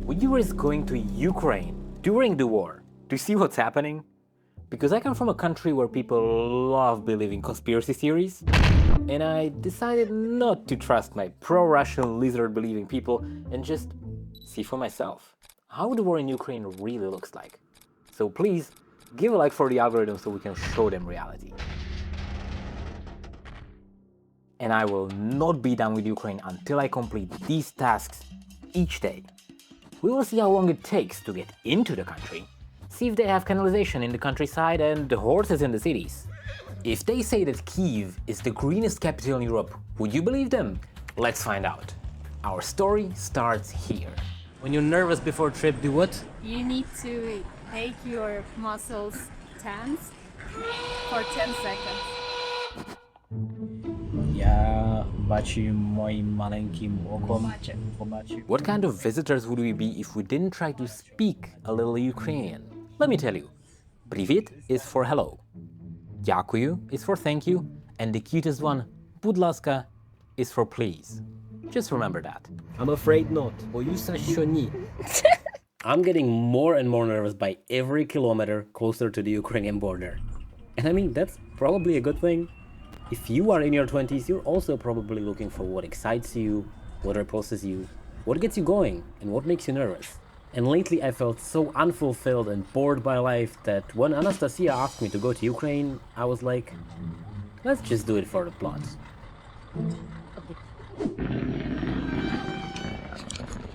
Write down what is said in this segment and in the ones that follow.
Would you risk going to Ukraine during the war to see what's happening? Because I come from a country where people love believing conspiracy theories, and I decided not to trust my pro-Russian lizard-believing people and just see for myself how the war in Ukraine really looks like. So please, give a like for the algorithm so we can show them reality. And I will not be done with Ukraine until I complete these tasks each day. We will see how long it takes to get into the country, see if they have canalization in the countryside and the horses in the cities. If they say that Kyiv is the greenest capital in Europe, would you believe them? Let's find out. Our story starts here. When you're nervous before a trip, do what? You need to make your muscles tense for 10 seconds. Ja bачу моим маленьким оком. What kind of visitors would we be if we didn't try to speak a little Ukrainian? Let me tell you. Привіт is for hello. Дякую is for thank you. And the cutest one, будь ласка, is for please. Just remember that. I'm afraid not. Боюся, що ні. I'm getting more and more nervous by every kilometer closer to the Ukrainian border. And I mean, that's probably a good thing. If you are in your 20s, you're also probably looking for what excites you, what repulses you, what gets you going, and what makes you nervous. And lately I felt so unfulfilled and bored by life that when Anastasia asked me to go to Ukraine, I was like, let's just do it for the plot.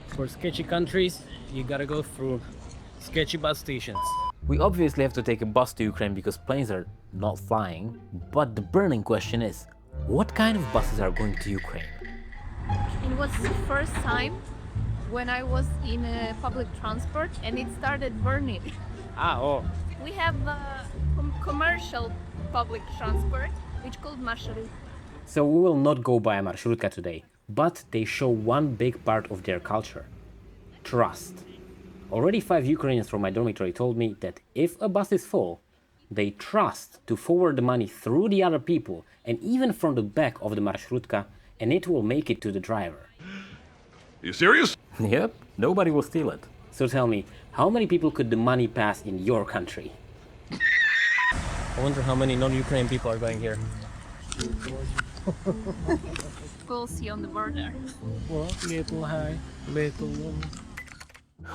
For sketchy countries, you gotta go through sketchy bus stations. We obviously have to take a bus to Ukraine because planes are not flying, but the burning question is, what kind of buses are going to Ukraine? It was the first time when I was in a public transport and it started burning. We have a commercial public transport which called marshrutka. So we will not go by a marshrutka today, but they show one big part of their culture: trust. Already 5 Ukrainians from my dormitory told me that if a bus is full, they trust to forward the money through the other people and even from the back of the marshrutka, and it will make it to the driver. You serious? Yep, nobody will steal it. So tell me, how many people could the money pass in your country? I wonder how many non-Ukrainian people are going here. We'll see on the border. Little high, little low.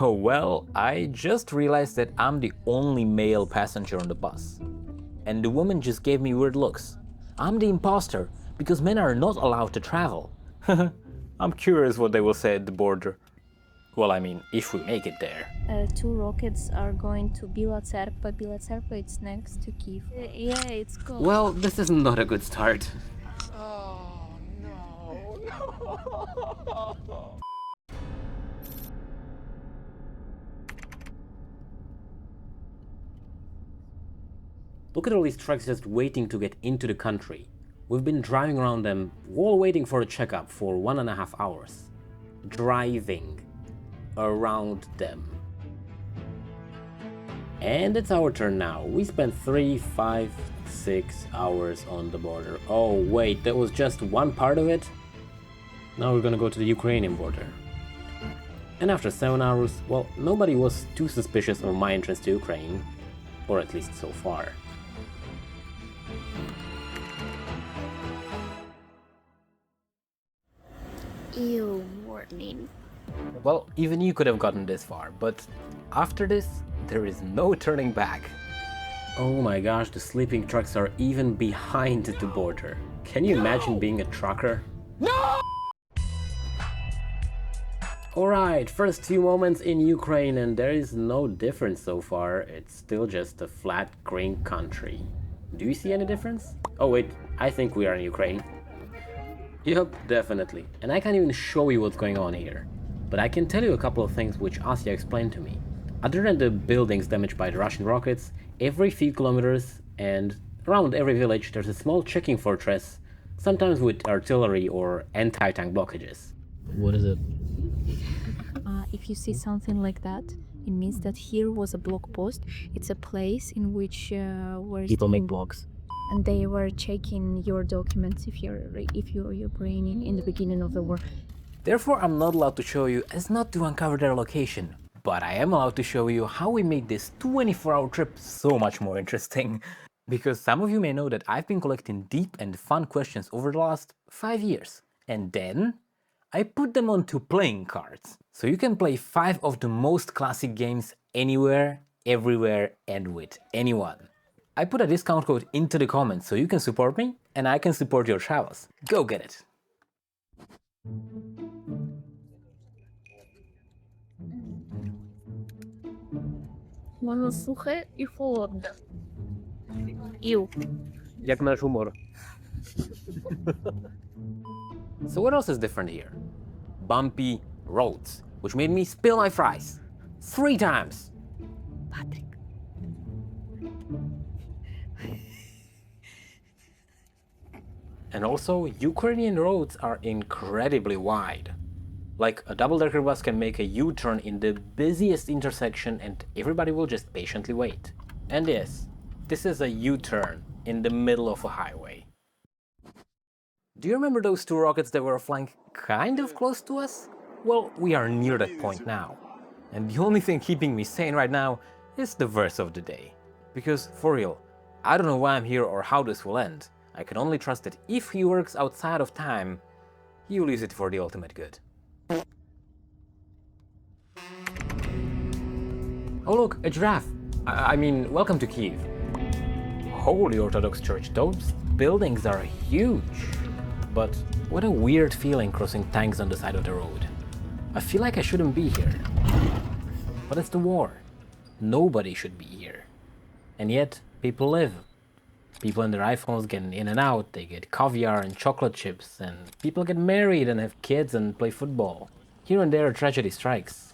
Oh well, I just realized that I'm the only male passenger on the bus. And the woman just gave me weird looks. I'm the imposter, because men are not allowed to travel. I'm curious what they will say at the border. Well, I mean, if we make it there. 2 rockets are going to Bila Tserkva. Bila Tserkva, it's next to Kyiv. Yeah, it's cool. Well, this is not a good start. Oh, no. Look at all these trucks just waiting to get into the country. We've been driving around them while waiting for a checkup for 1.5 hours. Driving around them. And it's our turn now. We spent 3, 5, 6 hours on the border. Oh wait, that was just one part of it? Now we're gonna go to the Ukrainian border. And after 7 hours, well, nobody was too suspicious of my interest to Ukraine. Or at least so far. Ew, warning. Well, even you could have gotten this far, but after this, there is no turning back. Oh my gosh, the sleeping trucks are even behind the border. Can you imagine being a trucker? No! Alright, first few moments in Ukraine, and there is no difference so far. It's still just a flat green country. Do you see any difference? Oh wait, I think we are in Ukraine. Yep, definitely. And I can't even show you what's going on here. But I can tell you a couple of things which Asya explained to me. Other than the buildings damaged by the Russian rockets, every few kilometers and around every village there's a small checking fortress, sometimes with artillery or anti-tank blockages. What is it? If you see something like that, it means that here was a block post. It's a place in which People make blocks. and they were checking your documents if you're Ukrainian in the beginning of the war. Therefore, I'm not allowed to show you as not to uncover their location, but I am allowed to show you how we made this 24-hour trip so much more interesting. Because some of you may know that I've been collecting deep and fun questions over the last 5 years. And then I put them onto playing cards. So you can play 5 of the most classic games anywhere, everywhere, and with anyone. I put a discount code into the comments so you can support me and I can support your travels. Go get it! Воно сухе і холодне. Іу. Jak nasz humor. So what else is different here? Bumpy roads, which made me spill my fries 3 times. Patrik. And also, Ukrainian roads are incredibly wide. Like a double-decker bus can make a U-turn in the busiest intersection and everybody will just patiently wait. And yes, this is a U-turn in the middle of a highway. Do you remember those 2 rockets that were flying kind of close to us? Well, we are near that point now. And the only thing keeping me sane right now is the verse of the day. Because, for real, I don't know why I'm here or how this will end. I can only trust that if he works outside of time, he will use it for the ultimate good. Oh look, a giraffe! I mean, welcome to Kyiv. Holy Orthodox Church, those buildings are huge! But what a weird feeling crossing tanks on the side of the road. I feel like I shouldn't be here. But it's the war. Nobody should be here. And yet, people live. People in their iPhones get in and out, they get caviar and chocolate chips, and people get married and have kids and play football. Here and there a tragedy strikes.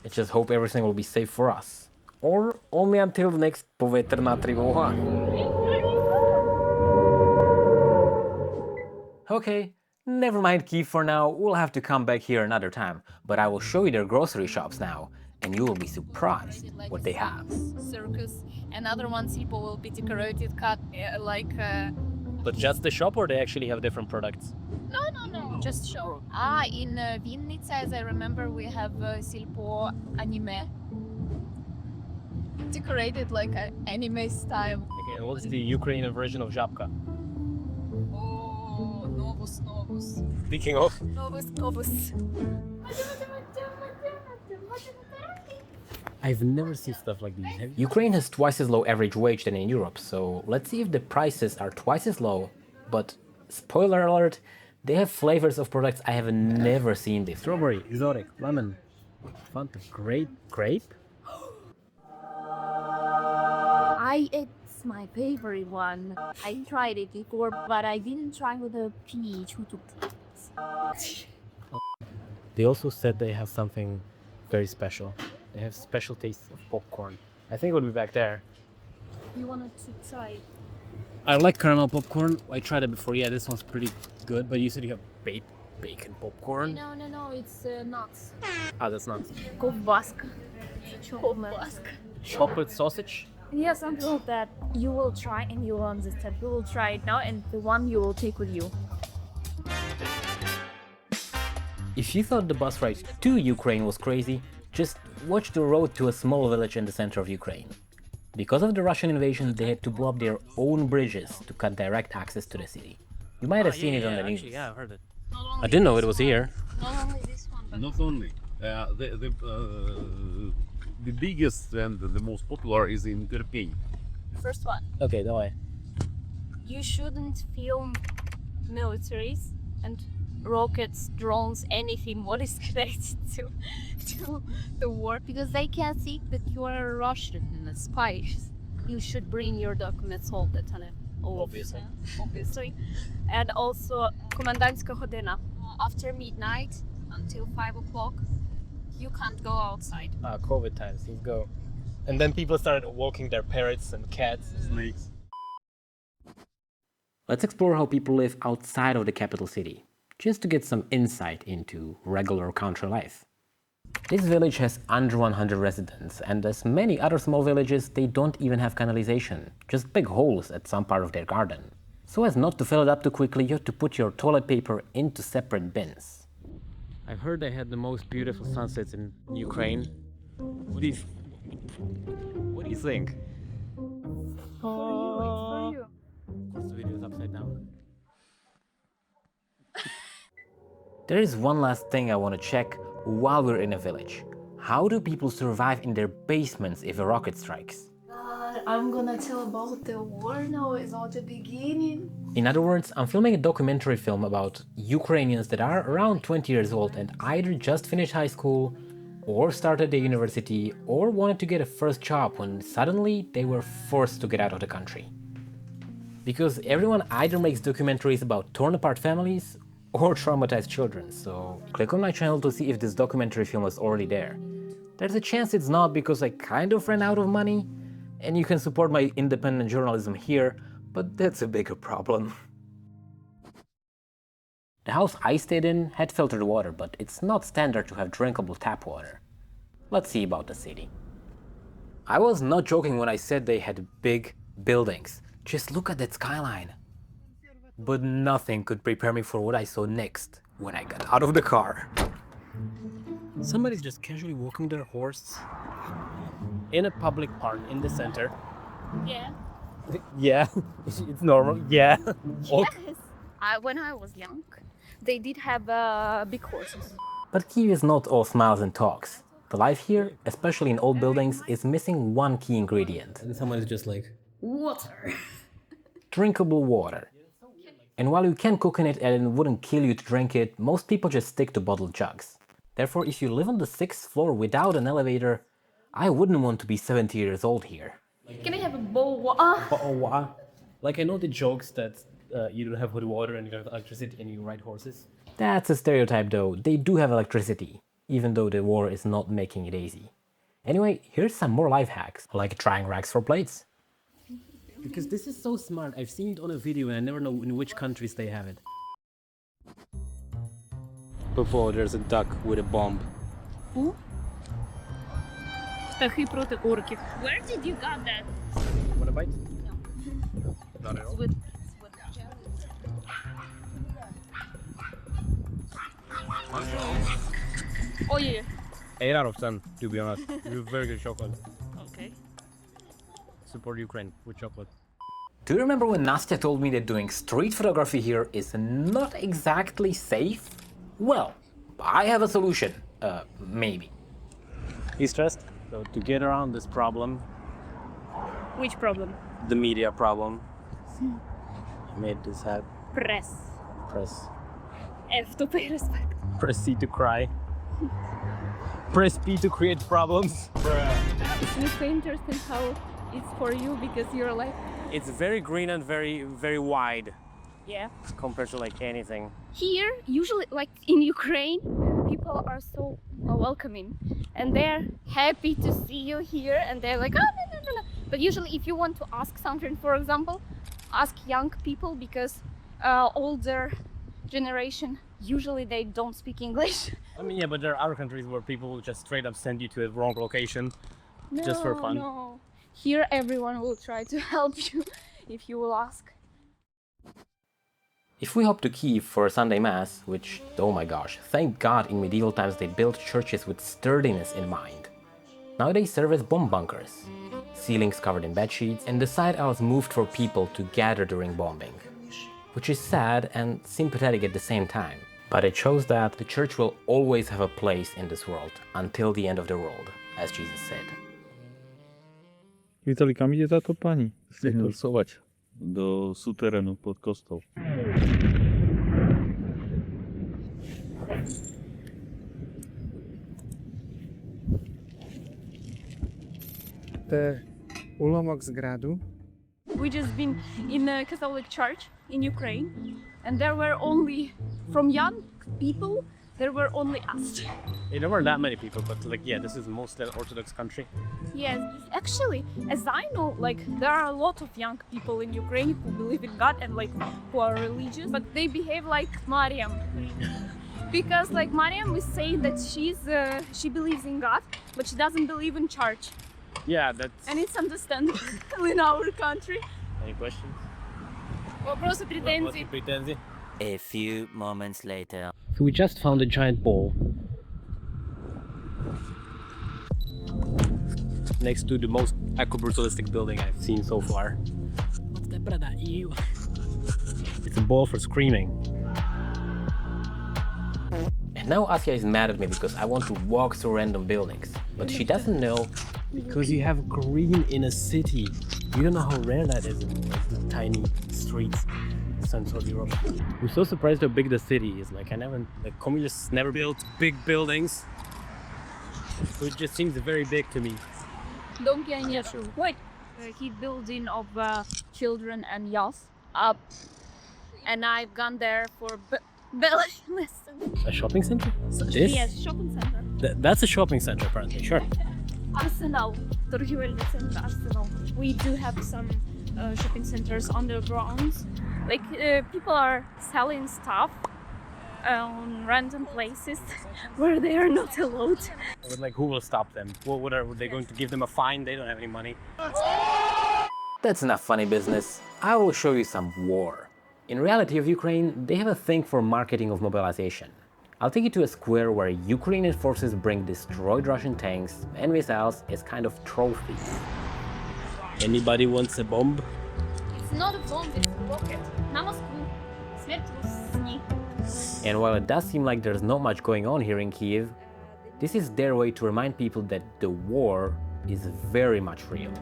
I just hope everything will be safe for us. Or only until the next povetrna trivога. Okay, never mind Kyiv for now, we'll have to come back here another time, but I will show you their grocery shops now, and you will be surprised what they have. Circus, and other ones people will be decorated, But just the shop or they actually have different products? No, just show. In Vinnytsia, as I remember, we have Silpo anime. Decorated like an anime style. Okay, and what's the Ukrainian version of Żabka? Oh, Novus. Speaking of, Novus. I've never seen stuff like these. Ukraine has twice as low average wage than in Europe, so let's see if the prices are twice as low, but spoiler alert, they have flavors of products I have never seen before. Strawberry, exotic, lemon, Fanta, grape? It's my favorite one. I tried it before, but I didn't try with the peach. They also said they have something very special. They have special tastes of popcorn. I think it would be back there. You wanted to try it? I like caramel popcorn. I tried it before. Yeah, this one's pretty good. But you said you have bacon popcorn? No, it's nuts. Ah, that's nuts. Ковбаска. Ковбаска. Chocolate sausage? Yeah, something like that. You will try and you will understand. You will try it now and the one you will take with you. If you thought the bus ride to Ukraine was crazy, just watch the road to a small village in the center of Ukraine. Because of the Russian invasion, they had to blow up their own bridges to cut direct access to the city. You might have seen it on the news. Actually, yeah, I've heard it. I didn't know it was here. Not only this one, but Not only. The biggest and the most popular is in Irpin. first one. Okay, давай. You shouldn't film militaries and rockets, drones, anything what is connected to the war because they can think that you are a Russian spy. You should bring your documents all the time. Obviously. And also комендантська година. After midnight until 5 o'clock, you can't go outside. COVID times, let's go. And then people started walking their parrots and cats, snakes. Let's explore how people live outside of the capital city, just to get some insight into regular country life. This village has under 100 residents, and as many other small villages, they don't even have canalization, just big holes at some part of their garden. So as not to fill it up too quickly, you have to put your toilet paper into separate bins. I've heard they had the most beautiful sunsets in Ukraine. What do you think? For you. This video is upside down. There is one last thing I want to check while we're in a village. How do people survive in their basements if a rocket strikes? I'm gonna tell about the war now. It's all the beginning. In other words, I'm filming a documentary film about Ukrainians that are around 20 years old and either just finished high school or started the university or wanted to get a first job when suddenly they were forced to get out of the country. Because everyone either makes documentaries about torn apart families or traumatized children, so click on my channel to see if this documentary film is already there. There's a chance it's not because I kind of ran out of money, and you can support my independent journalism here, but that's a bigger problem. The house I stayed in had filtered water, but it's not standard to have drinkable tap water. Let's see about the city. I was not joking when I said they had big buildings. Just look at that skyline. But nothing could prepare me for what I saw next when I got out of the car. Somebody's just casually walking their horse in a public park in the center. Yeah. Yeah, it's normal. Yeah. Yes. When I was young, they did have big horses. But Kyiv is not all smiles and talks. The life here, especially in old buildings, is missing one key ingredient. And someone is just like, Water. Drinkable water. And while you can cook in it and it wouldn't kill you to drink it, most people just stick to bottled jugs. Therefore, if you live on the 6th floor without an elevator, I wouldn't want to be 70 years old here. Can I have a bowl of water? oh wow. Like I know the jokes that you don't have hot water and you don't have electricity and you ride horses. That's a stereotype though, they do have electricity, even though the war is not making it easy. Anyway, here's some more life hacks, like trying racks for plates. Because this is so smart. I've seen it on a video and I never know in which countries they have it. Before there's a duck with a bomb. Who? Птахи проти орків. Where did you got that? Want a bite? No. Not at all. With Oh yeah. 8 out of 10, to be honest. You're very good chocolate. Okay. Support Ukraine with chocolate. Do you remember when Nastya told me that doing street photography here is not exactly safe? Well, I have a solution. Maybe. He's stressed? So to get around this problem, Which problem? the media problem, I made this hat. Press. Press. F to pay respect. Press C to cry. Press P to create problems. It's so interesting how it's for you because you're like, It's very green and very wide yeah. compared to like anything. Here, usually, like in Ukraine, people are so welcoming and they're happy to see you here and they're like, oh, no. But usually if you want to ask something, for example, ask young people because older generation, usually they don't speak English. I mean, yeah, but there are other countries where people will just straight up send you to a wrong location just for fun. No. Here everyone will try to help you if you will ask. If we hop to Kyiv for a Sunday Mass, which, oh my gosh, thank God in medieval times they built churches with sturdiness in mind. Now they serve as bomb bunkers. Ceilings covered in bedsheets and the side aisles moved for people to gather during bombing. Which is sad and sympathetic at the same time. But it shows that the church will always have a place in this world until the end of the world, as Jesus said. Witali, kam ide táto pani? Stolsovať do suterénu pod kostol. To je úlomok z gradu. We just been in a Catholic church in Ukraine and there were only, from young people, there were only us. Yeah, there weren't that many people, but like, yeah, this is mostly an Orthodox country. Yes, actually, as I know, like there are a lot of young people in Ukraine who believe in God and like who are religious, but they behave like Mariam. Because like Mariam is saying that she believes in God, but she doesn't believe in church. Yeah, that's... And it's understandable in our country. Any questions? Вопросы, претензии. Претензии? A few moments later. So we just found a giant ball next to the most eco-brutalistic building I've seen so far. It's a ball for screaming. And now Asia is mad at me because I want to walk through random buildings. But she doesn't know, because you have green in a city. You don't know how rare that is in like the tiny streets in Central Europe. I'm so surprised how big the city is. Like the communists never built big buildings. So it just seems very big to me. Dom pioniersów. Wait. He building of children and yachts up. And I've gone there for ballet lessons. A shopping center? Yes, shopping center. That's a shopping center apparently, sure. Arsenal. Торгівельне центр Arsenal. We do have some shopping centers on the grounds. Like people are selling stuff on random places where they are not allowed. But like, who will stop them? What are they going to give them a fine? They don't have any money. That's enough funny business. I will show you some war. In reality of Ukraine, they have a thing for marketing of mobilization. I'll take you to a square where Ukrainian forces bring destroyed Russian tanks and missiles as kind of trophies. Anybody wants a bomb? It's not a bomb, it's a rocket. Na Moskvu. Svetlosti. And while it does seem like there's not much going on here in Kyiv, this is their way to remind people that the war is very much real.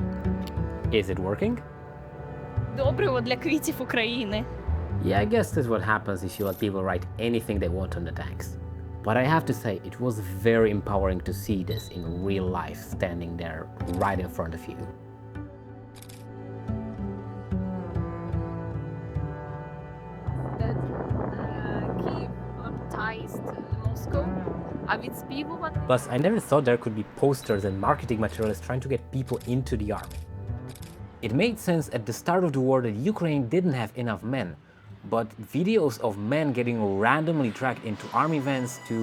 Is it working? Добриво для квітів України. Yeah, I guess that's what happens if you let people write anything they want on the tanks. But I have to say, it was very empowering to see this in real life, standing there right in front of you. That Kyiv ties to Moscow. Plus, I never thought there could be posters and marketing materials trying to get people into the army. It made sense at the start of the war that Ukraine didn't have enough men, but videos of men getting randomly dragged into army vans to...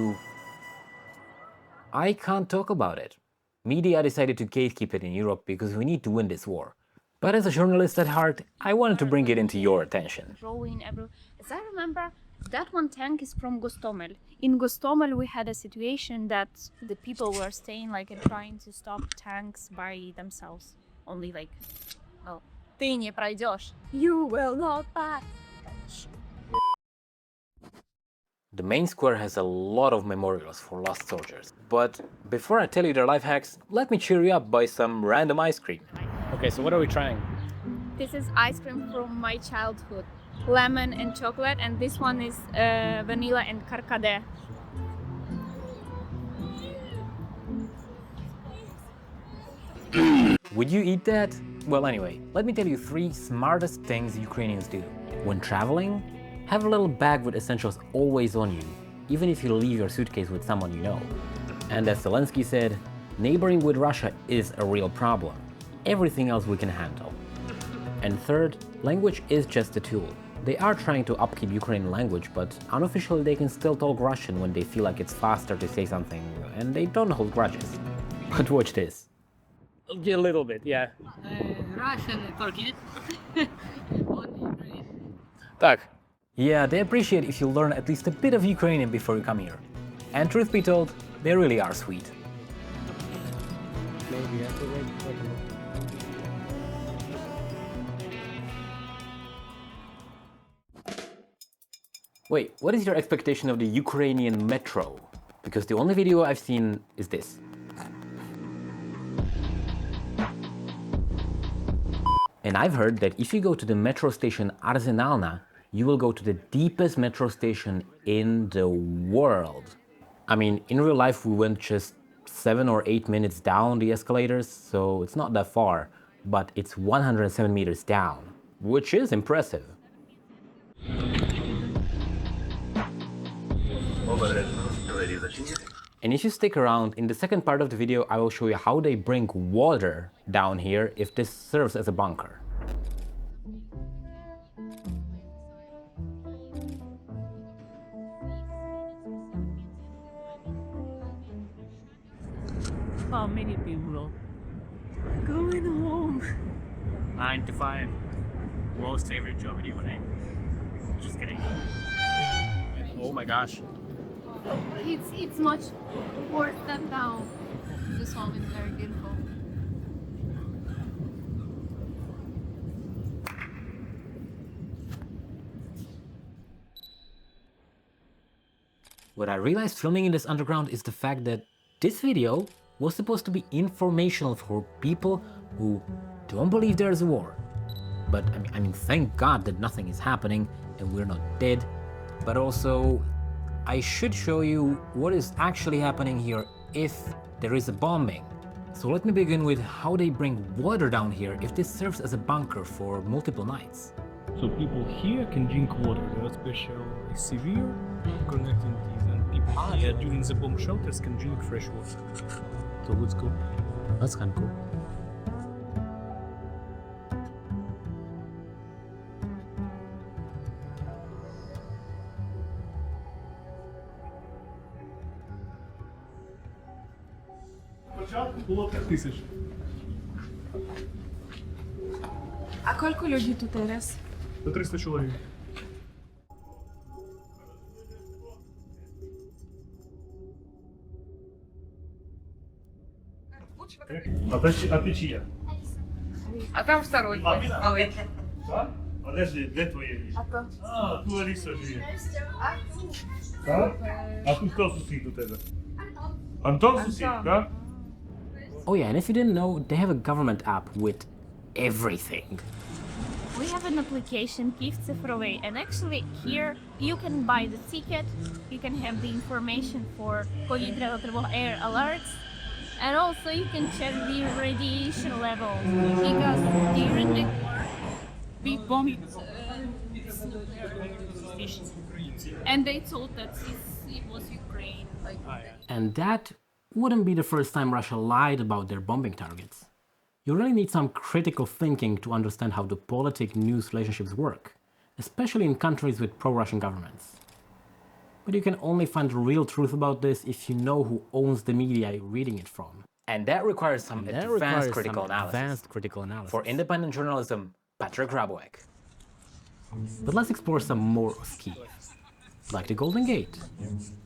I can't talk about it. Media decided to gatekeep it in Europe because we need to win this war. But as a journalist at heart, I wanted to bring it into your attention. As I remember, that one tank is from Gostomel. In Gostomel, we had a situation that the people were staying like and trying to stop tanks by themselves. Only like, well, ты не пройдешь. You will not pass. The main square has a lot of memorials for lost soldiers. But before I tell you their life hacks, let me cheer you up by some random ice cream. Okay, so what are we trying? This is ice cream from my childhood. Lemon and chocolate, and this one is vanilla and carcade. Would you eat that? Well, anyway, let me tell you 3 smartest things Ukrainians do. When traveling, have a little bag with essentials always on you, even if you leave your suitcase with someone you know. And as Zelensky said, neighboring with Russia is a real problem. Everything else we can handle. And third, language is just a tool. They are trying to upkeep Ukrainian language, but unofficially they can still talk Russian when they feel like it's faster to say something, and they don't hold grudges. But watch this. A little bit, yeah. Russian, Turkish. Tak. Yeah, they appreciate if you learn at least a bit of Ukrainian before you come here. And truth be told, they really are sweet. Wait, what is your expectation of the Ukrainian metro? Because the only video I've seen is this. And I've heard that if you go to the metro station Arsenalna, you will go to the deepest metro station in the world. I mean, in real life we went just 7 or 8 minutes down the escalators, so it's not that far, but it's 107 meters down, which is impressive. And if you stick around, in the second part of the video I will show you how they bring water down here if this serves as a bunker. How many people? Going home. 9 to 5. Most favorite job in Ukraine. Just kidding. Oh my gosh. It's much worse than down. This one is very beautiful. What I realized filming in this underground is the fact that this video was supposed to be informational for people who don't believe there's a war. But I mean, thank God that nothing is happening and we're not dead. But also, I should show you what is actually happening here if there is a bombing. So let me begin with how they bring water down here if this serves as a bunker for multiple nights. So people here can drink water. There are special severe connectivities, and people here during the bomb shelters can drink fresh water. So let's go. That's kind of cool. Було 5000. А сколько людей тут teraz? До 300 чоловік. А ти чия? А там второй. Малый. А де твоє ліжко? А, тут Аліса живе. А тут хто сусід у тебе? Антон сусід, так? Oh yeah, and if you didn't know, they have a government app with everything. We have an application, Kyiv Цифровий, and actually here you can buy the ticket, you can have the information for повітряна тривога air alerts, and also you can check the radiation levels, because during the war we bombed this station, and they told that it was Ukraine. And that wouldn't be the first time Russia lied about their bombing targets. You really need some critical thinking to understand how the politic-news relationships work, especially in countries with pro-Russian governments. But you can only find the real truth about this if you know who owns the media you're reading it from. And that requires some advanced critical analysis. For independent journalism, Patrik Hrabovec. But let's explore some more of Kyiv, like the Golden Gate,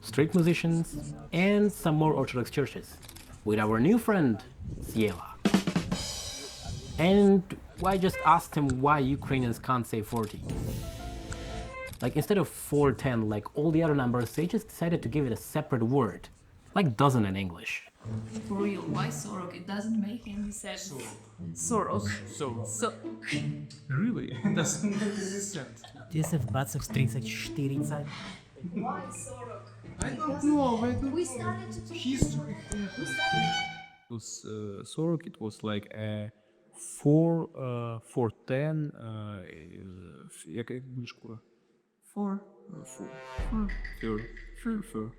street musicians, and some more Orthodox churches, with our new friend, Siela. And I just asked him why Ukrainians can't say 40. Like, instead of 410 like all the other numbers, they just decided to give it a separate word, like dozen in English. For real, why Sorok? It doesn't make any sense. Sorok. So. Really? It doesn't make any sense. Где се вбацах с 30-40? Why Sorok? I don't know. We started to History. It was Sorok, it was like a 410, як будеш кура? 4.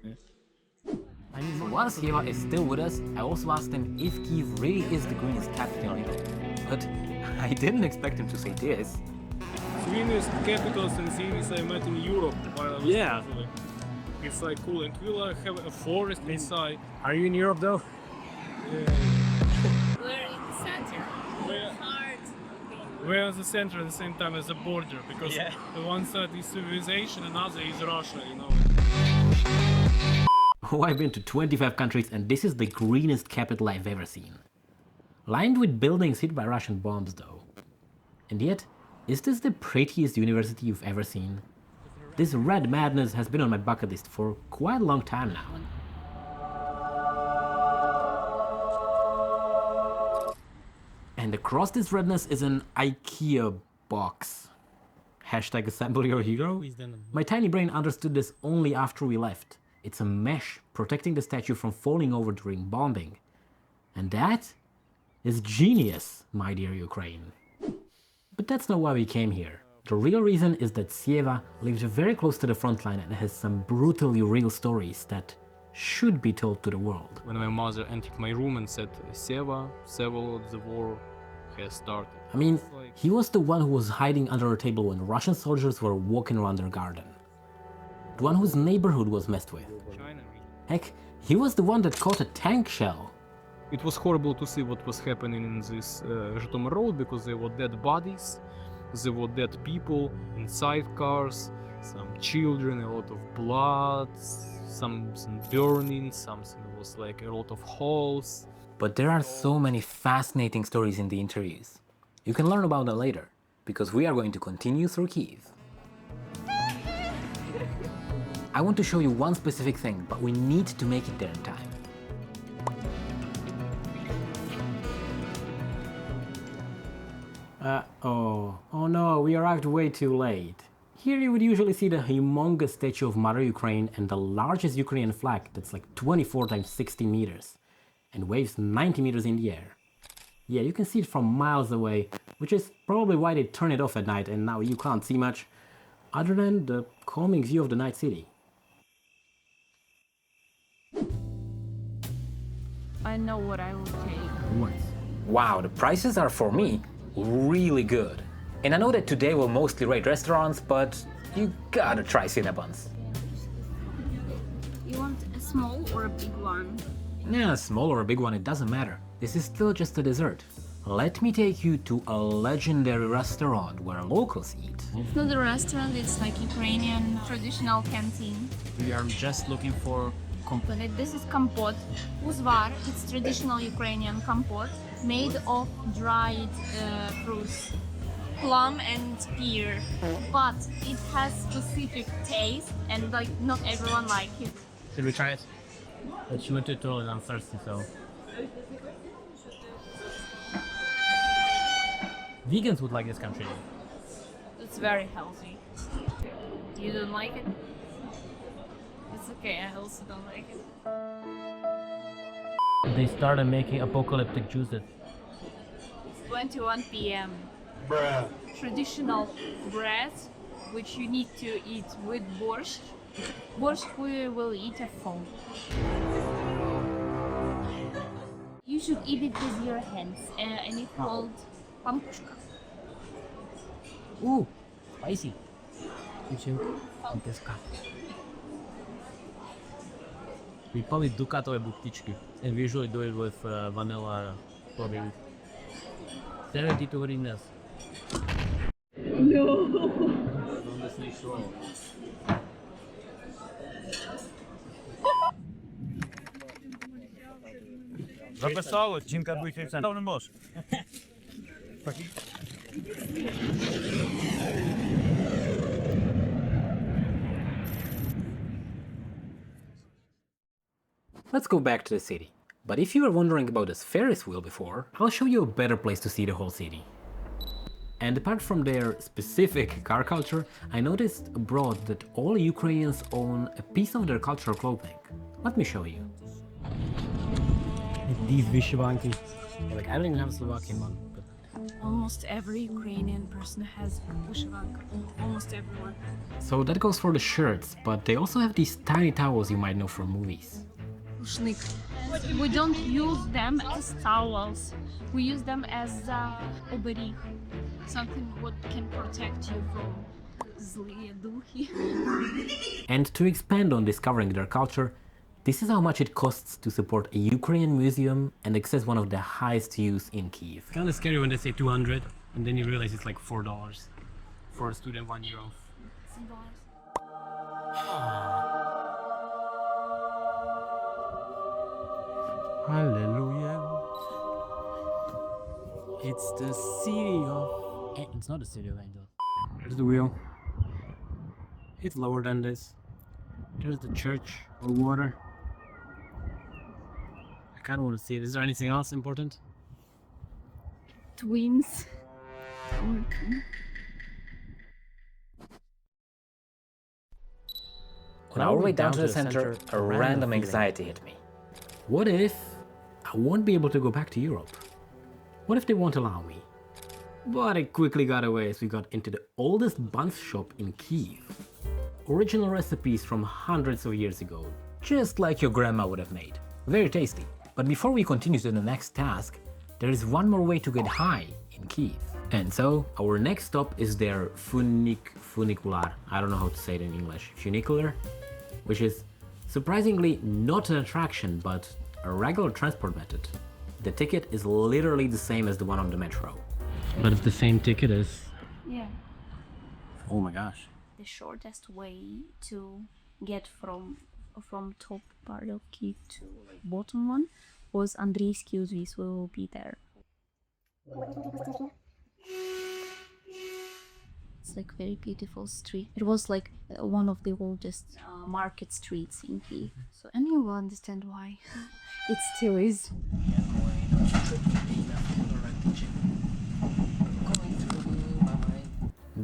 Yeah. I mean, while Siela is still with us, I also asked him if Kyiv really is the greenest capital in Europe. But I didn't expect him to say this. Greenest capitals and cities I met in Europe while I was traveling. It's like cool, and we'll have a forest inside. Are you in Europe though? We're in the center. Heart. We're at the center at the same time as the border, because the one side is civilization, another is Russia, you know. Oh, I've been to 25 countries and this is the greenest capital I've ever seen. Lined with buildings hit by Russian bombs though. And yet, is this the prettiest university you've ever seen? This red madness has been on my bucket list for quite a long time now. And across this redness is an IKEA box. Hashtag assemble your hero? My tiny brain understood this only after we left. It's a mesh protecting the statue from falling over during bombing. And that is genius, my dear Ukraine. But that's not why we came here. The real reason is that Sieva lives very close to the front line and has some brutally real stories that should be told to the world. When my mother entered my room and said, Seva, the war has started. I mean, he was the one who was hiding under a table when Russian soldiers were walking around their garden. The one whose neighborhood was messed with. Heck, he was the one that caught a tank shell. It was horrible to see what was happening in this Zhytomyr road, because there were dead bodies, there were dead people inside cars, some children, a lot of blood, some burning, something was like a lot of holes. But there are so many fascinating stories in the interviews. You can learn about them later, because we are going to continue through Kyiv. I want to show you one specific thing, but we need to make it there in time. Oh no, we arrived way too late. Here you would usually see the humongous statue of Mother Ukraine and the largest Ukrainian flag that's like 24 times 60 meters and waves 90 meters in the air. Yeah, you can see it from miles away, which is probably why they turn it off at night and now you can't see much other than the calming view of the night city. I know what I will take. What? Wow, the prices are, for me, really good. And I know that today we'll mostly rate restaurants, but you gotta try Cinnabons. You want a small or a big one? Yeah, a small or a big one, it doesn't matter. This is still just a dessert. Let me take you to a legendary restaurant where locals eat. It's not a restaurant, it's like Ukrainian traditional canteen. We are just looking for But this is kompot. Uzvar, it's traditional Ukrainian kompot made of dried fruits, plum and pear. But it has specific taste and like not everyone likes it. Should we try it? It's not too tall and I'm thirsty, so. Vegans would like this country. It's very healthy. You don't like it? It's okay, I also don't like it. They started making apocalyptic juices. It's 21 p.m. Bruh. Traditional bread, which you need to eat with borscht. Borscht we will eat at home. You should eat it with your hands, and it's called pampushka. Ooh, spicy. You should eat this cup. We call it Ducatové buktičky, and we usually do it with vanilla topping. Stereotypes. Записало, жінка двічі все. Не можеш. Let's go back to the city. But if you were wondering about this Ferris wheel before, I'll show you a better place to see the whole city. And apart from their specific car culture, I noticed abroad that all Ukrainians own a piece of their cultural clothing. Let me show you. These vyshyvanky. Like, I don't even have a Slovakian one. But Almost every Ukrainian person has vyshyvanka. Almost everyone. So that goes for the shirts, but they also have these tiny towels you might know from movies. Rushnik. We don't use them as towels. We use them as оберіг. Something what can protect you from злые духи. And to expand on discovering their culture, this is how much it costs to support a Ukrainian museum and access one of the highest views in Kyiv. kind of scary when they say 200, and then you realize it's like $4. For a student, €1. Hallelujah. It's the city of... It's not the city of angels. There's the wheel. It's lower than this. There's the church or water. I kind of want to see it. Is there anything else important? Twins. On our way down to the center, a random anxiety hit me. What if I won't be able to go back to Europe? What if they won't allow me? But it quickly got away as we got into the oldest buns shop in Kyiv. Original recipes from hundreds of years ago, just like your grandma would have made. Very tasty. But before we continue to the next task, there is one more way to get high in Kyiv. And so, our next stop is their funicular, I don't know how to say it in English, funicular, which is surprisingly not an attraction, but a regular transport method. The ticket is literally the same as the one on the metro. But it's the same ticket as... Yeah. Oh my gosh. the shortest way to get from top part of Kyiv to like bottom one was Andreyski Uзвіз. We will be there. It's like very beautiful street. It was like one of the oldest market streets in Kyiv. So, and you will understand why. It still is.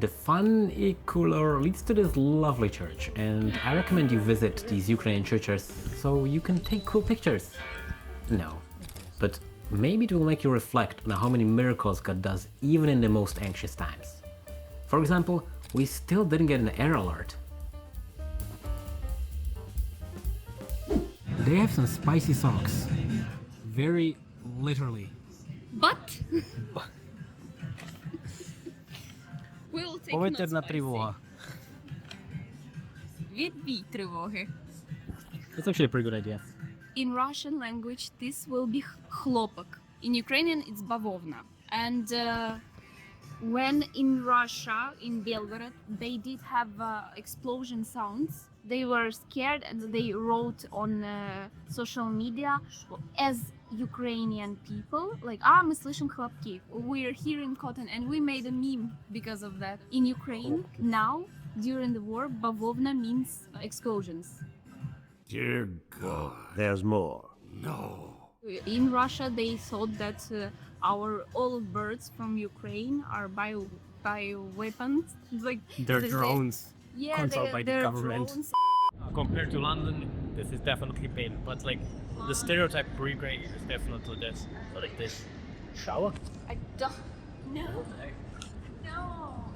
The funicular leads to this lovely church, and I recommend you visit these Ukrainian churches so you can take cool pictures. No, but maybe it will make you reflect on how many miracles God does even in the most anxious times. For example, we still didn't get an air alert. They have some spicy socks. Very literally. But we'll take Повітряна тривога. Відбій тривоги. It's actually a pretty good idea. In Russian language, this will be хлопок. In Ukrainian, it's bavovna. And when in Russia, in Belgorod, they did have explosion sounds, they were scared and they wrote on social media as Ukrainian people, like, мы слышим хлопки, we're hearing cotton, and we made a meme because of that. In Ukraine, now, during the war, bavovna means explosions. Dear God, there's more. No. In Russia, they thought that our all birds from Ukraine are by weapons. Like They're drones controlled by the they're government. drones. Compared to London, this is definitely pain. But like the stereotype pre-grade is definitely this. So like this. Shower? I don't know. No,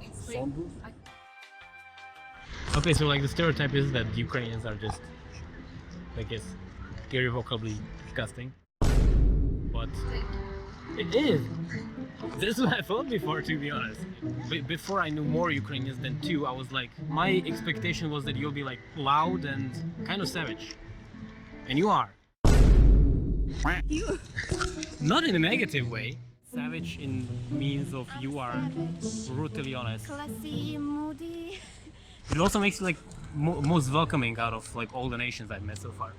it's like Okay, so like the stereotype is that Ukrainians are just, I guess, irrevocably disgusting. But it is. This is what I thought before, to be honest. Before I knew more Ukrainians than two, I was like, my expectation was that you'll be like loud and kind of savage. And you are. You. Not in a negative way. Savage in means of you are brutally honest. Classy, moody. It also makes you like most welcoming out of like all the nations I've met so far.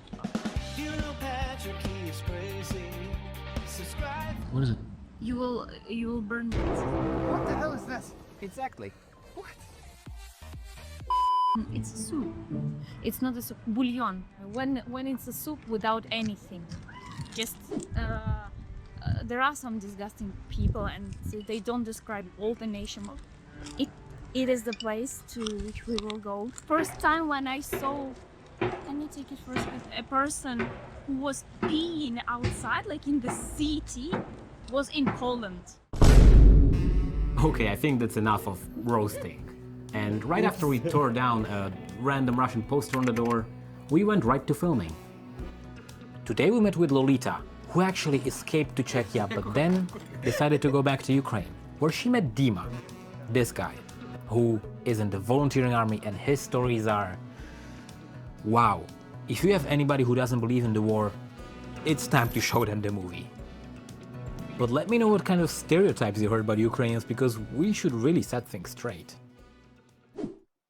You know Patrik is crazy. Subscribe. What is it? You will burn it. What the hell is this? Exactly. What? It's a soup. It's not a soup. Bouillon. When it's a soup without anything. Just there are some disgusting people, and they don't describe all the nation. It is the place to which we will go. First time when I saw, can you take it first? A person who was peeing outside, like in the city, was in Poland. Okay, I think that's enough of roasting. And right after we tore down a random Russian poster on the door, we went right to filming. Today we met with Lolita, who actually escaped to Czechia but then decided to go back to Ukraine, where she met Dima, this guy, who is in the volunteering army, and his stories are... wow. If you have anybody who doesn't believe in the war, it's time to show them the movie. But let me know what kind of stereotypes you heard about Ukrainians, because we should really set things straight.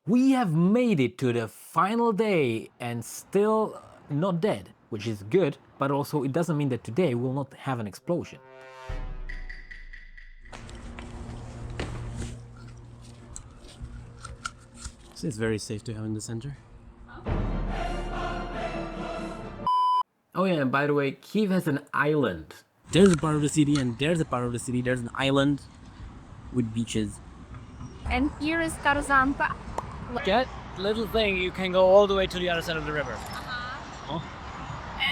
We have made it to the final day and still not dead, which is good, but also it doesn't mean that today we'll not have an explosion. So it's very safe to have in the center. Oh yeah, and by the way, Kyiv has an island. There's a part of the city and there's a part of the city. There's an island with beaches. And here is Tarzanka. That little thing, you can go all the way to the other side of the river. Uh-huh. Oh.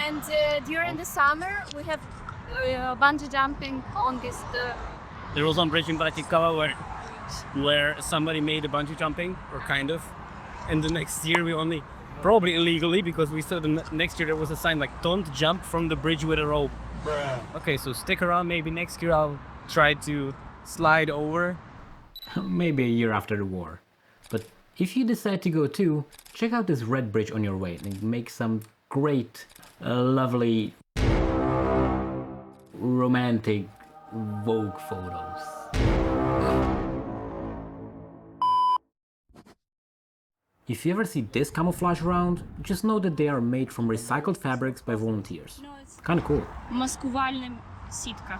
And during the summer, we have bungee jumping on this. There was one bridge in Bratislava where somebody made a bungee jumping, or kind of. And the next year we only, probably illegally, because we saw the next year there was a sign like, don't jump from the bridge with a rope. Bruh. Okay, so stick around, maybe next year I'll try to slide over. Maybe a year after the war. But if you decide to go too, check out this red bridge on your way and make some great, lovely, romantic Vogue photos. If you ever see this camouflage around, just know that they are made from recycled fabrics by volunteers. Kinda cool. Маскувальна сітка.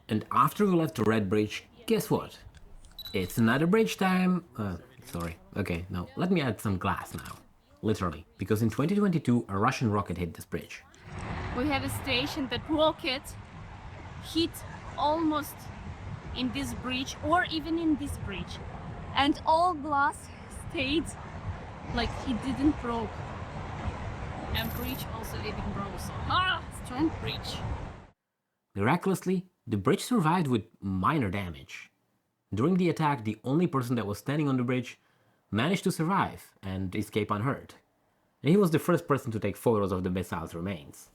And after we left the Red Bridge, guess what? It's another bridge time. Sorry. Okay, no. Let me add some glass now. Literally. Because in 2022, a Russian rocket hit this bridge. We have a station that rocket hit almost in this bridge or even in this bridge. And all glass stayed like it didn't broke. And bridge also didn't broke. So, strong bridge. Miraculously, the bridge survived with minor damage. During the attack, the only person that was standing on the bridge managed to survive and escape unhurt. And he was the first person to take photos of the missile's remains.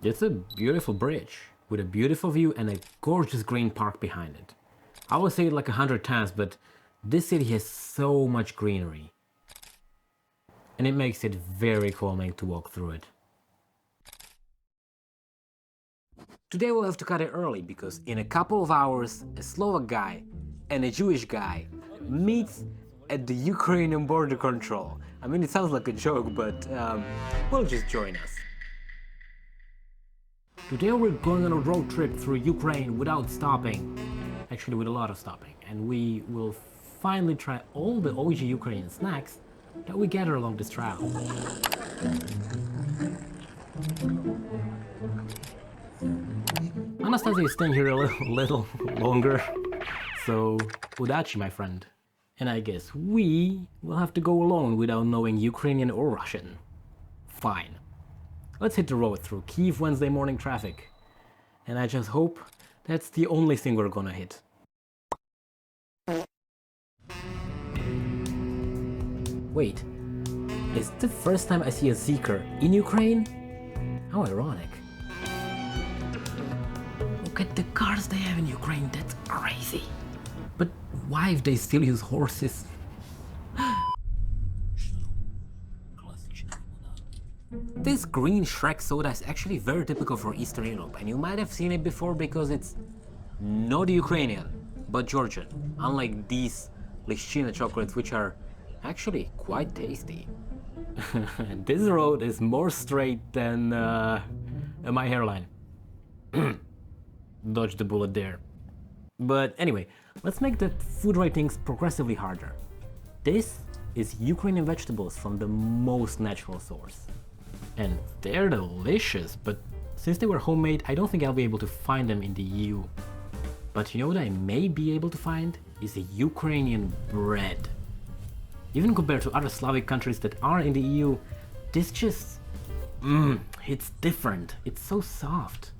It's a beautiful bridge, with a beautiful view and a gorgeous green park behind it. I will say it like 100 times, but this city has so much greenery. And it makes it very calming to walk through it. Today we'll have to cut it early because in a couple of hours, a Slovak guy and a Jewish guy meets at the Ukrainian border control. I mean, it sounds like a joke, but will just join us. Today we're going on a road trip through Ukraine without stopping. Actually, with a lot of stopping. And we will finally try all the OG Ukrainian snacks that we gather along this trail. Anastasia is staying here a little longer, so udachi, my friend. And I guess we will have to go alone without knowing Ukrainian or Russian. Fine. Let's hit the road through Kyiv Wednesday morning traffic. And I just hope that's the only thing we're gonna hit. Wait, is the first time I see a Zeekr in Ukraine? How ironic. Look at the cars they have in Ukraine, that's crazy. But why if they still use horses? This green Shrek soda is actually very typical for Eastern Europe, and you might have seen it before because it's not Ukrainian, but Georgian, unlike these Lishchina chocolates, which are actually quite tasty. This road is more straight than my hairline. Dodged the bullet there. But anyway, let's make the food ratings progressively harder. This is Ukrainian vegetables from the most natural source. And they're delicious, but since they were homemade, I don't think I'll be able to find them in the EU. But you know what I may be able to find? Is a Ukrainian bread. Even compared to other Slavic countries that are in the EU, this just... it's different. It's so soft.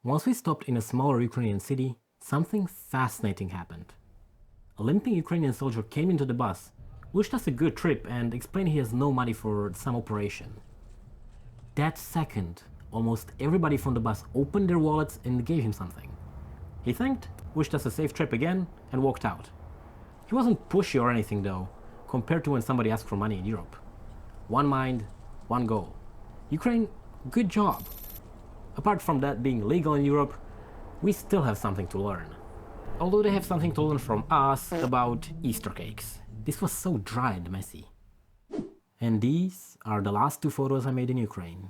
Once we stopped in a smaller Ukrainian city, something fascinating happened. A limping Ukrainian soldier came into the bus, wished us a good trip and explained he has no money for some operation. That second, almost everybody from the bus opened their wallets and gave him something. He thanked, wished us a safe trip again, and walked out. He wasn't pushy or anything though, compared to when somebody asks for money in Europe. One mind, one goal. Ukraine, good job. Apart from that being legal in Europe, we still have something to learn. Although they have something to learn from us about Easter cakes. This was so dry and messy. And these are the last two photos I made in Ukraine.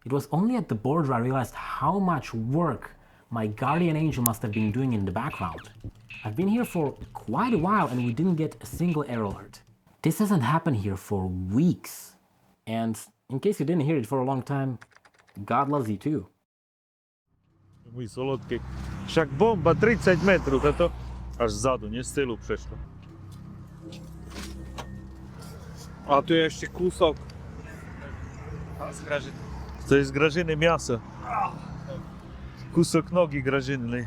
It was only at the border I realized how much work my guardian angel must have been doing in the background. I've been here for quite a while and we didn't get a single error alert. This hasn't happened here for weeks. And in case you didn't hear it for a long time, God loves you too. Mój solodki. Však bomba 30 metrów, to aż zadu, nie z tyłu przeszło. A tu jeszcze kusok. Z Grażyny. To jest Grażyny mięso. Kusok nogi Grażyny.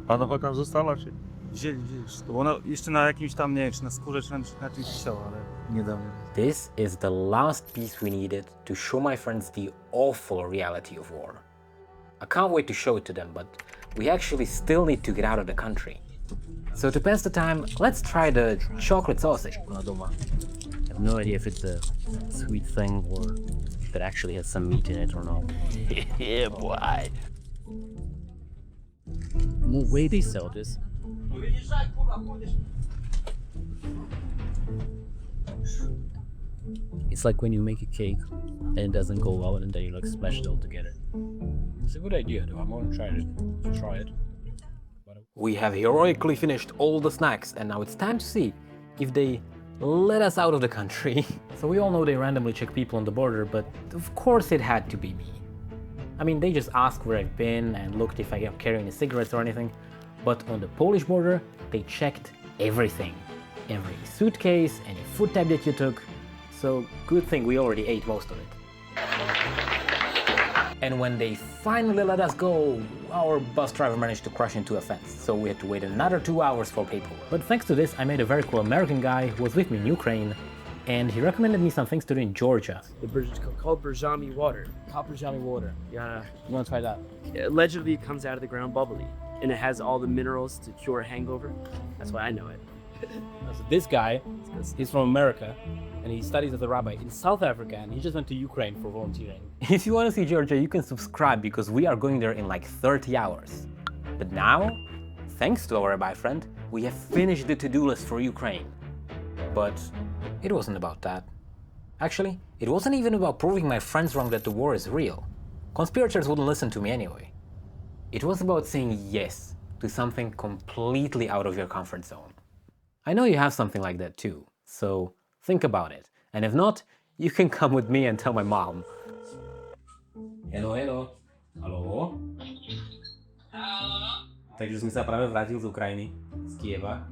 A noga tam została, czy? Wzięli. Ona jeszcze na jakimś tam, nie wiem, czy na skórze, czy na czymś wisiała, ale nie dałem. This is the last piece we needed to show my friends the awful reality of war. I can't wait to show it to them, but we actually still need to get out of the country. So to pass the time, let's try the chocolate sausage. I have no idea if it's a sweet thing or if it actually has some meat in it or not. Yeah, boy. No way they sell this. It's like when you make a cake and it doesn't go well and then you like smash it all together. It's a good idea though, I'm gonna try it. We have heroically finished all the snacks and now it's time to see if they let us out of the country. So we all know they randomly check people on the border, but of course it had to be me. I mean, they just asked where I've been and looked if I am carrying any cigarettes or anything, but on the Polish border, they checked everything. Every suitcase, any food tab that you took, so good thing we already ate most of it. And when they finally let us go, our bus driver managed to crash into a fence, so we had to wait another 2 hours for paperwork. But thanks to this, I met a very cool American guy who was with me in Ukraine, and he recommended me some things to do in Georgia. It's called Berjami water. Hot Berjami water. You wanna try that? Allegedly, it comes out of the ground bubbly, and it has all the minerals to cure hangover. That's why I know it. So this guy, he's from America, and he studies as a rabbi in South Africa, and he just went to Ukraine for volunteering. If you want to see Georgia, you can subscribe because we are going there in like 30 hours. But now, thanks to our rabbi friend, we have finished the to-do list for Ukraine. But it wasn't about that. Actually, it wasn't even about proving my friends wrong that the war is real. Conspirators wouldn't listen to me anyway. It was about saying yes to something completely out of your comfort zone. I know you have something like that too, so think about it. And if not, you can come with me and tell my mom. Hello, hello. Haló? Takže som sa práve vrátil z Ukrajiny, z Kieva.